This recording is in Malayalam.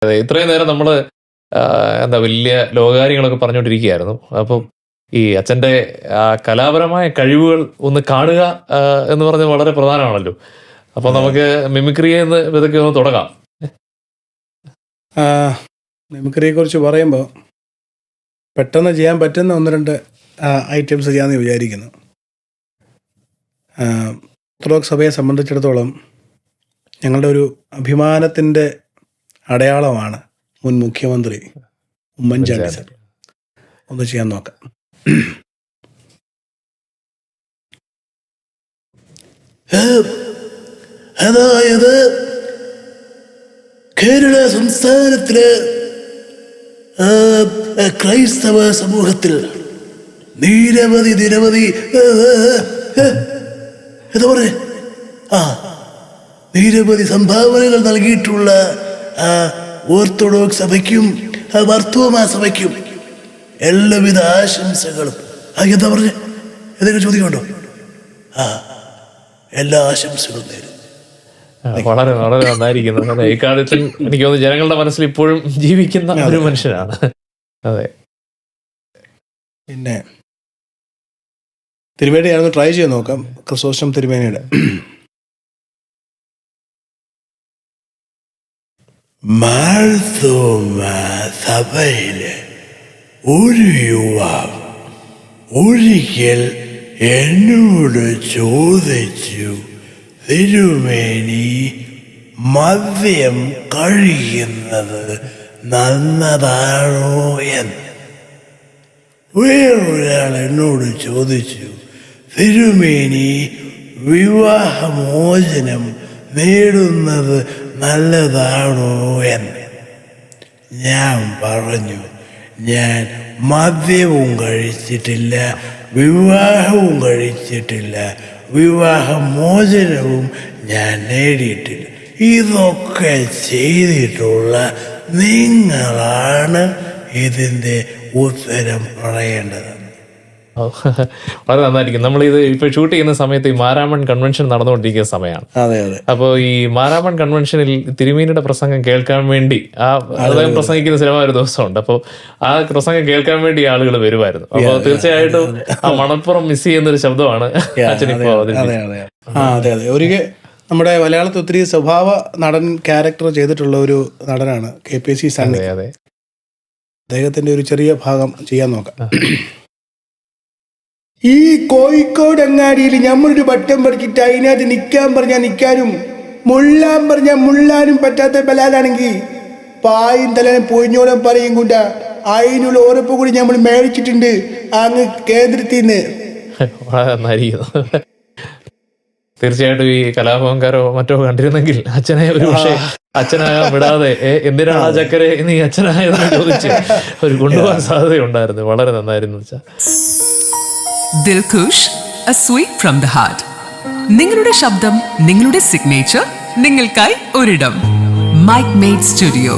അതെ, ഇത്രയും നേരം നമ്മൾ എന്താ വലിയ ലോകകാര്യങ്ങളൊക്കെ പറഞ്ഞുകൊണ്ടിരിക്കുകയായിരുന്നു. അപ്പം ഈ അച്ഛൻ്റെ കലാപരമായ കഴിവുകൾ ഒന്ന് കാണുക എന്ന് പറഞ്ഞത് വളരെ പ്രധാനമാണല്ലോ. അപ്പോൾ നമുക്ക് മിമിക്രിയെ ഇതൊക്കെ ഒന്ന് തുടങ്ങാം. മിമിക്രിയെ കുറിച്ച് പറയുമ്പോൾ പെട്ടെന്ന് ചെയ്യാൻ പറ്റുന്ന 1-2 ഐറ്റംസ് ചെയ്യാമെന്ന് വിചാരിക്കുന്നു. ഓർത്തഡോക്സ് സഭയെ സംബന്ധിച്ചിടത്തോളം ഞങ്ങളുടെ ഒരു അഭിമാനത്തിൻ്റെ അടയാളമാണ് മുൻ മുഖ്യമന്ത്രി ഉമ്മൻചാണ്ടി സാർ. ഒന്ന് ചെയ്യാൻ നോക്കാം. അതായത് കേരള സംസ്ഥാനത്തിലെ ക്രൈസ്തവ സമൂഹത്തിൽ നിരവധി എന്താ പറയ നിരവധി സംഭാവനകൾ നൽകിയിട്ടുള്ള ഓർത്തഡോക്സ് സഭയ്ക്കും വർത്തമാന സഭയ്ക്കും എല്ലാവിധ ആശംസകളും. എന്താ പറഞ്ഞ എന്തെങ്കിലും ചോദിക്കണ്ടോ? എല്ലാ ആശംസകളും നേരും. വളരെ വളരെ നന്നായിരിക്കുന്നു. ഇക്കാര്യത്തിൽ എനിക്ക് തോന്നുന്നു ജനങ്ങളുടെ മനസ്സിൽ ഇപ്പോഴും ജീവിക്കുന്ന ഒരു മനുഷ്യനാണ്. അതെ, പിന്നെ തിരുമേനിയാണെന്ന് ട്രൈ ചെയ്ത് നോക്കാം. ക്രിസോസ്റ്റം തിരുമേനിയുടെ മാർത്തോമാ സഭയിലെ ഒരു യുവാവ് ഒരിക്കൽ എന്നോട് ചോദിച്ചു, തിരുമേനി മദ്യം കഴിക്കുന്നത് നല്ലതാണോ എന്ന്. വേറൊരാൾ എന്നോട് ചോദിച്ചു, തിരുമേനി വിവാഹമോചനം നേടുന്നത് നല്ലതാണോ എന്ന്. ഞാൻ പറഞ്ഞു, ഞാൻ മദ്യവും കഴിച്ചിട്ടില്ല, വിവാഹവും കഴിച്ചിട്ടില്ല, വിവാഹമോചനവും ഞാൻ നേടിയിട്ടില്ല. ഇതൊക്കെ ചെയ്തിട്ടുള്ള നിങ്ങളാണ് ഇതിൻ്റെ ഉത്തരം പറയേണ്ടത്. വളരെ നന്നായിരിക്കും. നമ്മളിത് ഇപ്പൊ ഷൂട്ട് ചെയ്യുന്ന സമയത്ത് ഈ മാരാമൺ കൺവെൻഷൻ നടന്നുകൊണ്ടിരിക്കുന്ന സമയമാണ്. അതെ അതെ. അപ്പോൾ ഈ മാരാമൺ കൺവെൻഷനിൽ തിരുമേനിയുടെ പ്രസംഗം കേൾക്കാൻ വേണ്ടി അദ്ദേഹം പ്രസംഗിക്കുന്ന സിനിമ ഒരു ദിവസമുണ്ട്. അപ്പോൾ ആ പ്രസംഗം കേൾക്കാൻ വേണ്ടി ആളുകൾ വരുമായിരുന്നു. അപ്പോൾ തീർച്ചയായിട്ടും ആ മണപ്പുറം മിസ് ചെയ്യുന്നൊരു ശബ്ദമാണ് അച്ഛനിപ്പോ. അതെ അതെ. ഒരിക്കൽ നമ്മുടെ മലയാളത്തിൽ ഒത്തിരി സ്വഭാവ നടൻ ക്യാരക്ടർ ചെയ്തിട്ടുള്ള ഒരു നടനാണ് KPC സണ്ണി. അതെ, അദ്ദേഹത്തിന്റെ ഒരു ചെറിയ ഭാഗം ചെയ്യാൻ നോക്കാം. ഈ കോഴിക്കോട് അങ്ങാടിയിൽ ഞമ്മളൊരു വട്ടം പറിച്ചിട്ട് അതിനകത്ത് നിൽക്കാൻ പറഞ്ഞാൽ നിൽക്കാനും മുള്ളാൻ പറഞ്ഞാൽ മുള്ളാനും പറ്റാത്ത ബലാലാണെങ്കിൽ പായും തലേനും പൊഴിഞ്ഞോളം പറയും കൂട്ട അതിനുള്ള ഉറപ്പ് കൂടി നമ്മൾ മേടിച്ചിട്ടുണ്ട് അങ്ങ് കേന്ദ്രത്തിൽ നിന്ന്. തീർച്ചയായിട്ടും ഈ കലാഭവൻകാരോ മറ്റോ കണ്ടിരുന്നെങ്കിൽ അച്ഛനെ ഒരു പക്ഷേ അച്ഛനായ വിടാതെ എന്തിനാണ് ആ ചക്കരെ നീ അച്ഛനായതെന്ന് ചോദിച്ച് ഒരു കൊണ്ടുപോകാൻ സാധ്യതയുണ്ടായിരുന്നു. വളരെ നന്നായിരുന്നു. Dilkhush, a sweet from the heart. നിങ്ങളുടെ ശബ്ദം, നിങ്ങളുടെ സിഗ്നേച്ചർ, നിങ്ങൾക്കായി ഒരിടം. Mic Made studio.